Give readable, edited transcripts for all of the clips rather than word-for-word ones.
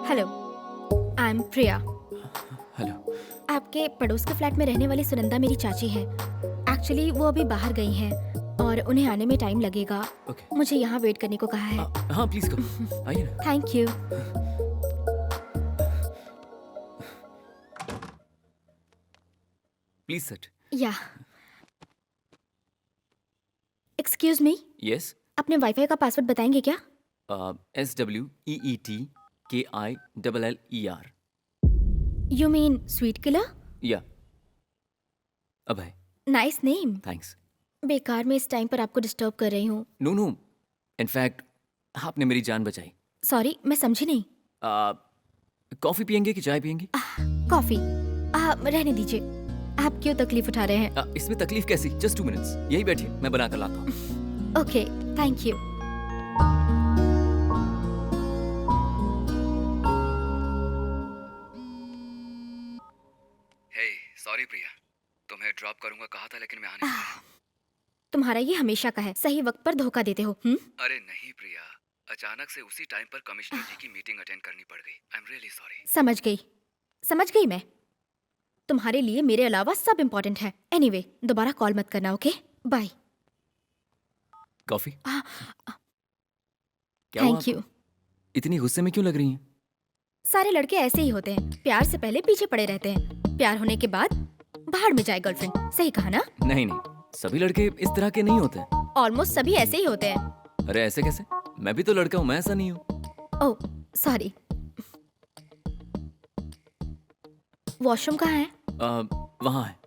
Hello, I am Priya. Hello. आपके पड़ोस के फ्लैट में रहने वाली सुनंदा मेरी चाची है। एक्चुअली वो अभी बाहर गई हैं और उन्हें आने में टाइम लगेगा। ओके। मुझे यहाँ वेट करने को कहा है। हाँ प्लीज करो, आइए ना। Thank you. Please sit. या एक्सक्यूज मी, यस। अपने वाईफाई का पासवर्ड बताएंगे क्या? SWEETKILLER। You mean sweet killer? या अभय। Nice name. थैंक्स। बेकार में इस टाइम पर आपको डिस्टर्ब कर रही हूँ। नो नो, इनफैक्ट आपने मेरी जान बचाई। सॉरी, मैं समझी नहीं। कॉफी पियेंगे कि चाय पियेंगे? कॉफी। रहने दीजिए, आप क्यों तकलीफ उठा रहे हैं? इसमें तकलीफ कैसी? जस्ट 2 मिनट्स यही बैठिए, मैं बना कर लाता हूँ। Okay, thank you. Hey sorry Priya, तुम्हें ड्रॉप करूंगा कहा था लेकिन मैं आ नहीं पाया। तुम्हारा ये हमेशा का है, सही वक्त पर धोखा देते हो। अरे नहीं प्रिया, अचानक से उसी टाइम पर कमिश्नर जी की मीटिंग अटेंड करनी पड़ गई। I am really sorry. समझ गई मैं। तुम्हारे लिए मेरे अलावा सब इम्पोर्टेंट है। एनीवे, दोबारा कॉल मत करना, ओके? बाय। कॉफी? क्या हुआ थैंक यू। आपको? इतनी गुस्से में क्यों लग रही हैं? सारे लड़के ऐसे ही होते हैं, प्यार से पहले पीछे पड़े रहते हैं, प्यार होने के बाद भाड़ में जाए गर्लफ्रेंड। सही कहा ना? नहीं नहीं, सभी लड़के इस तरह के नहीं होते। ऑलमोस्ट सभी ऐसे ही होते हैं। अरे ऐसे कैसे? मैं भी तो लड़का हूँ, मैं ऐसा नहीं हूँ। Oh sorry. वॉशरूम कहाँ है? वहाँ है।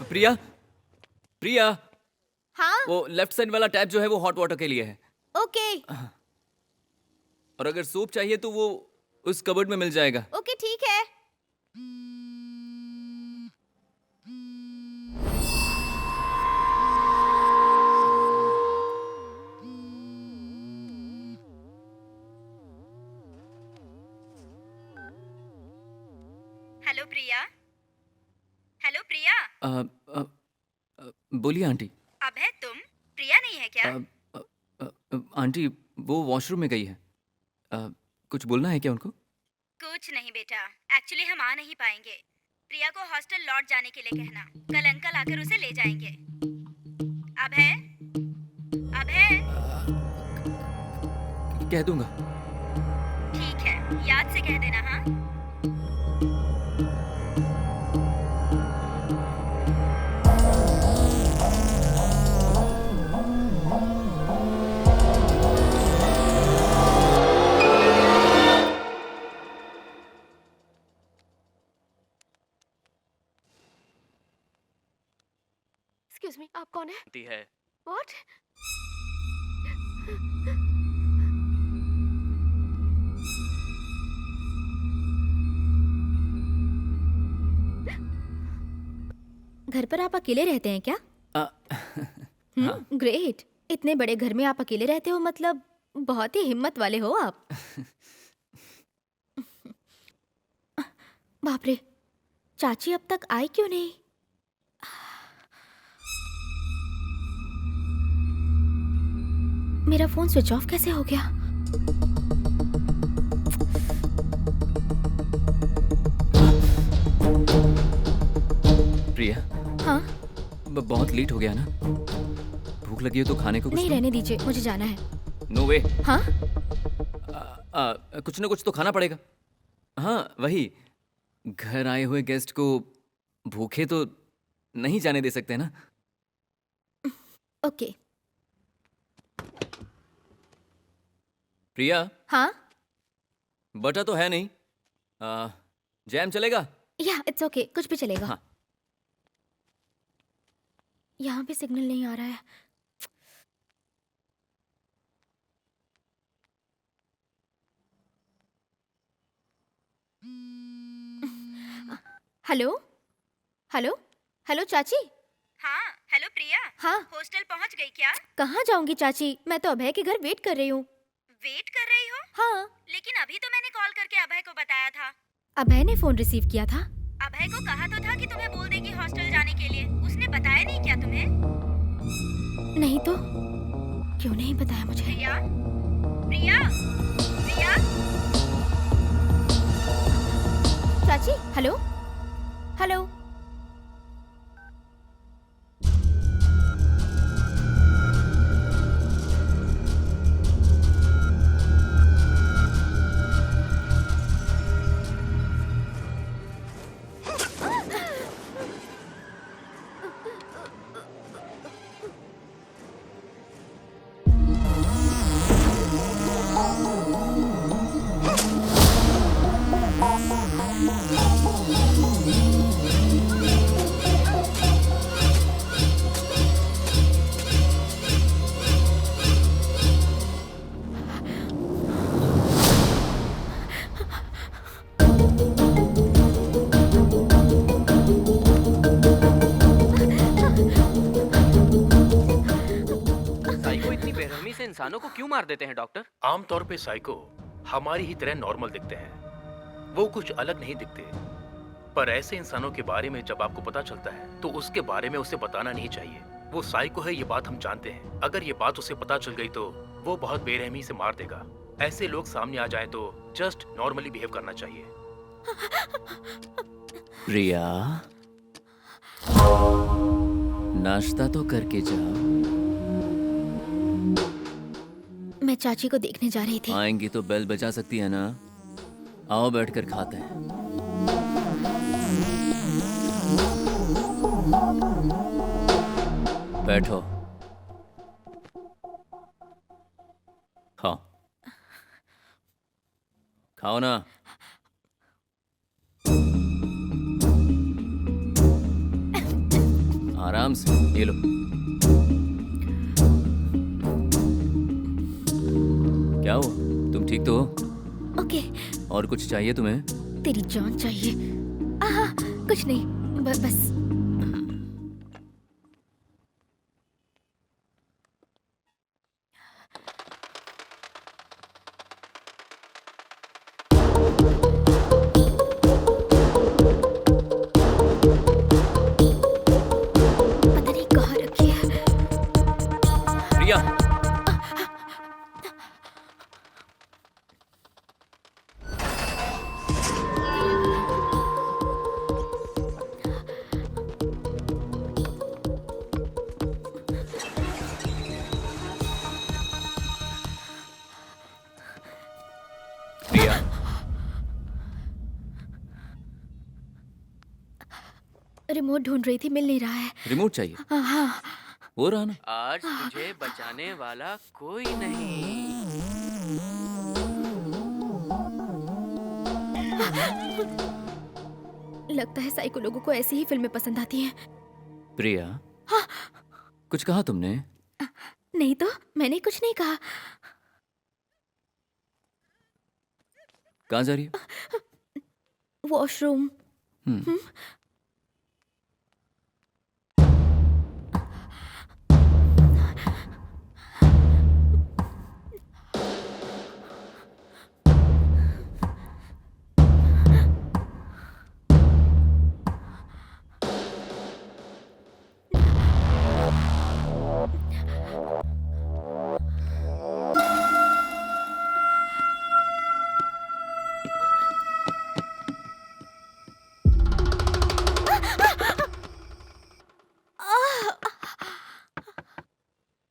प्रिया, प्रिया, हाँ वो लेफ्ट साइड वाला टैप जो है वो हॉट वाटर के लिए है। ओके। और अगर सूप चाहिए तो वो उस कबर्ड में मिल जाएगा। ओके ठीक है। हेलो प्रिया। हेलो प्रिया। बोलिए आंटी। अभय तुम? प्रिया नहीं है क्या? आंटी वो वॉशरूम में गई है। कुछ बोलना है क्या उनको? कुछ नहीं बेटा, एक्चुअली हम आ नहीं पाएंगे। प्रिया को हॉस्टल लौट जाने के लिए कहना, कल अंकल आकर उसे ले जाएंगे। अभय, अभय। कह दूंगा। ठीक है, याद से कह देना। हाँ एक्सक्यूज मी, आप कौन है? है। व्हाट? घर पर आप अकेले रहते हैं क्या? हाँ। ग्रेट। इतने बड़े घर में आप अकेले रहते हो, मतलब बहुत ही हिम्मत वाले हो आप। बाप रे, चाची अब तक आई क्यों नहीं? मेरा फोन स्विच ऑफ कैसे हो गया? प्रिया, हाँ? बहुत लेट हो गया ना? भूख लगी हो तो खाने को कुछ नहीं, रहने दीजिए, मुझे जाना है। नो वे। हाँ? कुछ ना कुछ तो खाना पड़ेगा। हाँ वही, घर आए हुए गेस्ट को भूखे तो नहीं जाने दे सकते ना। ओके। प्रिया, हाँ? बटर तो है नहीं। जैम चलेगा? या इट्स ओके, कुछ भी चलेगा। हाँ। यहाँ भी सिग्नल नहीं आ रहा है। हेलो हेलो हेलो चाची। हाँ। हेलो प्रिया। हाँ? हॉस्टल पहुंच गई क्या? कहाँ जाऊंगी चाची, मैं तो अभय के घर वेट कर रही हूँ। वेट कर रही हो? हाँ, लेकिन अभी तो मैंने कॉल करके अभय को बताया था। अभय ने फोन रिसीव किया था। अभय को कहा तो था कि तुम्हें बोल देगी हॉस्टल जाने के लिए। उसने बताया नहीं क्या तुम्हें? नहीं तो क्यों नहीं बताया मुझे? प्रिया, प्रिया, प्रिया। चाची, हेलो हेलो। साइको इतनी बेरहमी से इंसानों को क्यों मार देते हैं डॉक्टर? आमतौर पे साइको हमारी ही तरह नॉर्मल दिखते हैं, वो कुछ अलग नहीं दिखते। पर ऐसे इंसानों के बारे में जब आपको पता चलता है तो उसके बारे में उसे बताना नहीं चाहिए। वो साइको है, ये बात हम जानते हैं। अगर ये बात उसे पता चल गई तो वो बहुत बेरहमी से मार देगा। ऐसे लोग सामने आ जाए तो जस्ट नॉर्मली बिहेव करना चाहिए। प्रिया, नाश्ता तो करके जाओ। मैं चाची को देखने जा रही थी। आएंगी तो बेल बजा सकती है ना? आओ बैठकर खाते हैं। बैठो, खाओ खाओ ना। आराम से, ये लो। क्या हो, तुम ठीक तो हो? ओके, और कुछ चाहिए तुम्हें? तेरी जान चाहिए। आहा, कुछ नहीं, बस। पता नहीं कहाँ रखी है। प्रिया, प्रिया, रिमोट ढूंढ रही थी, मिल नहीं रहा है। रिमोट चाहिए? हाँ, वो रहा ना। आज तुझे बचाने वाला कोई नहीं। लगता है साइको लोगों को ऐसी ही फिल्में पसंद आती हैं। प्रिया, कुछ कहा तुमने? नहीं तो मैंने कुछ नहीं कहा। कहाँ जा रही हो? वॉशरूम। हम्म,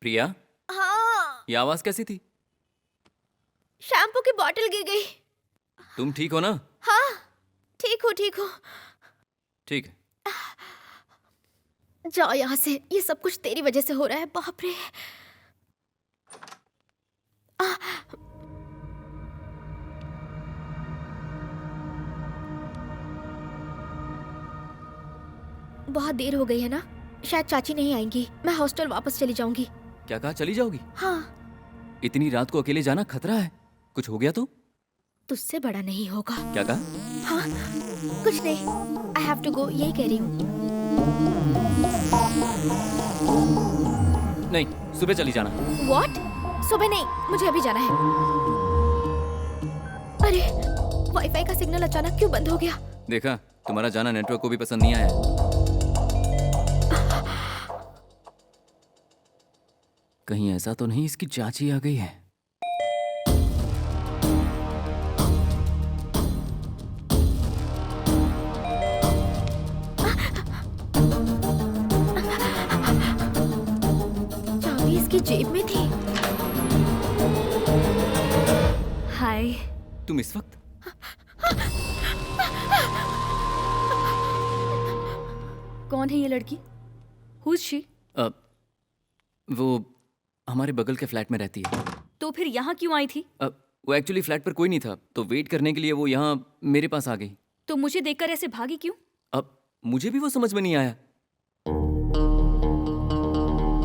प्रिया, हाँ, ये आवाज कैसी थी? शैम्पू की बोतल गिर गई। तुम ठीक हो ना? हाँ, ठीक हूँ, ठीक हूँ। ठीक है। जाओ यहाँ से, ये सब कुछ तेरी वजह से हो रहा है। बाप रे। बहुत देर हो गई है ना, शायद चाची नहीं आएंगी। मैं हॉस्टल वापस चली जाऊंगी। क्या कहा, चली जाओगी? हाँ, इतनी रात को अकेले जाना खतरा है। कुछ हो गया तो? तुझसे बड़ा नहीं होगा। क्या कहा? हाँ, कुछ नहीं। आई हैव टू गो, यही कह रही हूँ। नहीं, सुबह चली जाना। What? सुबह नहीं, मुझे अभी जाना है। अरे वाईफाई का सिग्नल अचानक क्यों बंद हो गया? देखा, तुम्हारा जाना नेटवर्क को भी पसंद नहीं आया। कहीं ऐसा तो नहीं इसकी चाची आ गई है? चाबी इसकी जेब में थी। हाय। तुम इस वक्त? कौन है ये लड़की? Who is she? वो हमारे बगल के फ्लैट में रहती है। तो फिर यहाँ क्यों आई थी? वो एक्चुअली फ्लैट पर कोई नहीं था, तो वेट करने के लिए वो यहाँ मेरे पास आ गई। तो मुझे देखकर ऐसे भागी क्यों? अब मुझे भी वो समझ में नहीं आया।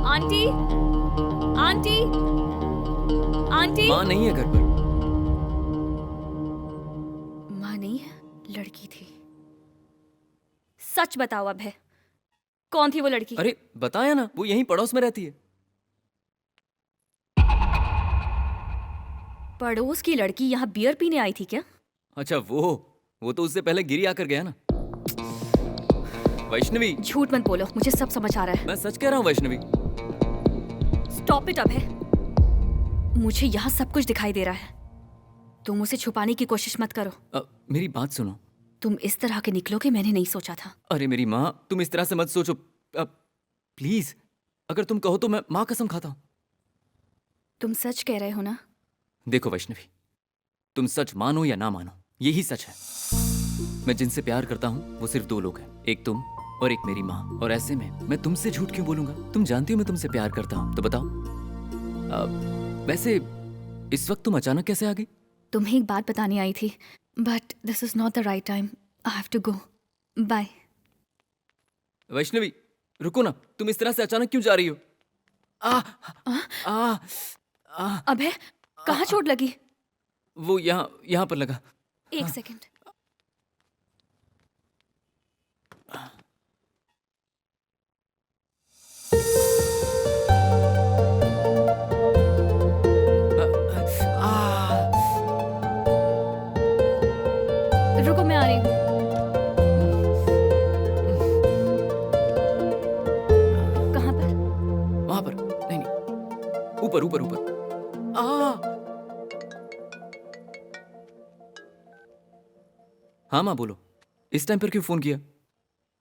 Aunty, aunty, aunty. माँ नहीं है घर पर। माँ नहीं है, लड़की थी। सच बताओ अब है, कौन थी वो लड़की? अरे बताया ना, वो यहीं पड़ोस में रहती है। पड़ोस की लड़की यहाँ बियर पीने आई थी क्या? अच्छा वो तो उससे पहले गिरी आकर गया ना। वैष्णवी, झूठ मत बोलो, मुझे सब समझ आ रहा है। मैं सच कह रहा हूँ वैष्णवी। स्टॉप इट अब है। मुझे यहाँ सब कुछ दिखाई दे रहा है। तुम उसे छुपाने की कोशिश मत करो। मेरी बात सुनो। तुम इस तरह के निकलोगे मैंने नहीं सोचा था। अरे मेरी माँ, तुम इस तरह से मत सोचो। प्लीज, अगर तुम कहो तो मैं माँ कसम खाता हूँ। तुम सच कह रहे हो ना? देखो वैष्णवी, तुम सच मानो या ना मानो, यही सच है। मैं जिनसे प्यार करता हूँ वो सिर्फ दो लोग हैं, एक तुम और एक मेरी माँ। और ऐसे में मैं तुमसे झूठ क्यों बोलूंगा? तुम जानती हो मैं तुमसे प्यार करता हूँ, तो बताओ। वैसे इस वक्त तुम अचानक कैसे आ गई? तुम्हें एक बात बताने आई थी, but this is not the right time. I have to go. Bye. Vaishnavi रुको ना, तुम इस तरह से अचानक क्यों जा रही हो? अबे कहाँ चोट लगी? वो यहाँ पर लगा। एक सेकंड। रुको मैं आ रही हूँ। कहाँ पर? वहां पर नहीं, ऊपर ऊपर ऊपर। हाँ माँ बोलो, इस टाइम पर क्यों फोन किया?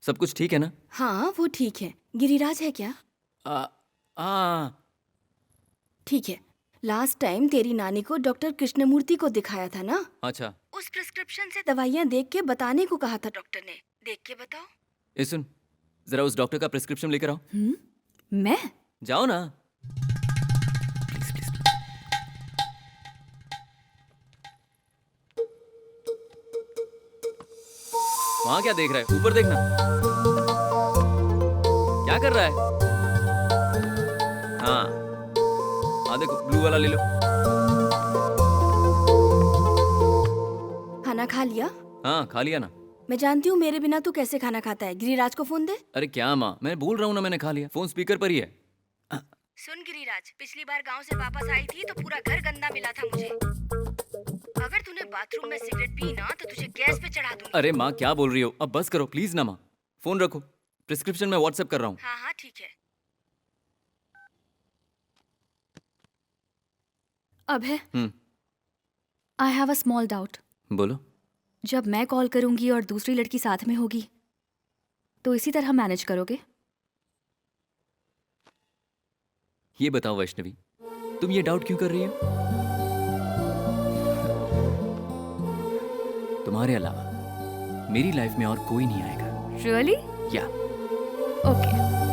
सब कुछ ठीक है ना? हाँ वो ठीक है। गिरिराज है क्या? ठीक है। लास्ट टाइम तेरी नानी को डॉक्टर कृष्णमूर्ति को दिखाया था ना? अच्छा। उस प्रिस्क्रिप्शन से दवाइयाँ देख के बताने को कहा था डॉक्टर ने। देख के बताओ। ए सुन, जरा उस डॉक्टर का प्रिस्क्रिप्शन लेकर आओ। मैं? जाओ ना। Please please. वहां क्या देख रहा है? ऊपर देखना। क्या कर रहा है? हाँ देखो, ब्लू वाला ले लो। खाना खा लिया? हाँ खा लिया ना। मैं जानती हूँ मेरे बिना तू कैसे खाना खाता है। गिरिराज को फोन दे। अरे क्या माँ, मैं बोल रहा हूँ ना मैंने खा लिया। फोन स्पीकर पर ही है। सुन गिरिराज, पिछली बार गांव से वापस आई थी तो पूरा घर गंदा मिला था मुझे। अगर तूने बाथरूम में सिगरेट पी ना तो तुझे गैस पे चढ़ा दूंगी। अरे माँ क्या बोल रही हो? अब बस करो प्लीज ना माँ। फोन रखो, प्रिस्क्रिप्शन में व्हाट्सएप कर रहा हूँ। हाँ ठीक है। अब है। I have a small doubt. बोलो। जब मैं कॉल करूंगी और दूसरी लड़की साथ में होगी तो इसी तरह मैनेज करोगे? ये बताओ वैष्णवी, तुम ये डाउट क्यों कर रही हो? तुम्हारे अलावा मेरी लाइफ में और कोई नहीं आएगा। रियली? या ओके।